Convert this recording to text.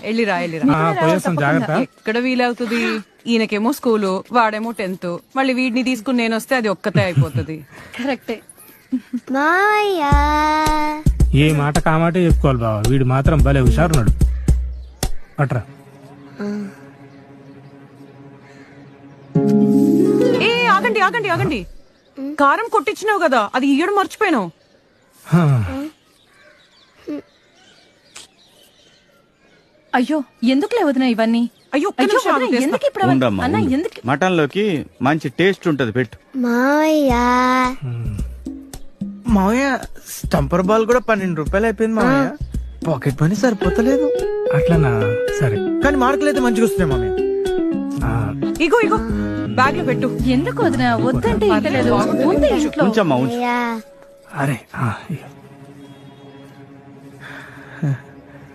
వెళ్ళిరా పోయేస్తాం జాగ్రత్త. ఎక్కడ వీలవుతుంది? ఈయనకేమో స్కూలు, వాడేమో 10th. మళ్ళీ వీడిని తీసుకుని నేను వస్తే అది ఒక్కతే అయిపోతుంది. కరెక్టే. మావయ్య ఏ మాట కామాటే చెప్పుకోవాలి బావ. వీడు మాత్రం భలే హుషారున్నాడు. అట్రా ఏ ఆగండి ఆగండి ఆగండి, కారం కొట్టించినావు కదా, అది ఇయ్యడం మర్చిపోయినావు. అయ్యో ఎందుకు లేవదునా ఇవన్నీ? అయ్యో ఒక్క నిమిషం ఆగు, తెస్తా. ఎందుకు ఇప్పుడు అన్న ఎందుకు? మటన్ లోకి మంచి టేస్ట్ ఉంటది, పెట్టు. మావయ్య మావయ్య స్టంపర్ బాల్ కూడా 12 రూపాయలు అయిపోయింది మావయ్య. పాకెట్ మనీ సరిపోతలేదు. అట్లనా? సరే కానీ మార్కులు అయితే మంచిగా వస్తున్నాయి మామయ్య. ఇగో ఇగో బ్యాగ్ లో పెట్టు. ఎందుకు వదినా? వద్దంటే ఇంటలేదు. ఉంది ఇంట్లో. ఉంచమ్మా ఉంచు. మావయ్య అరే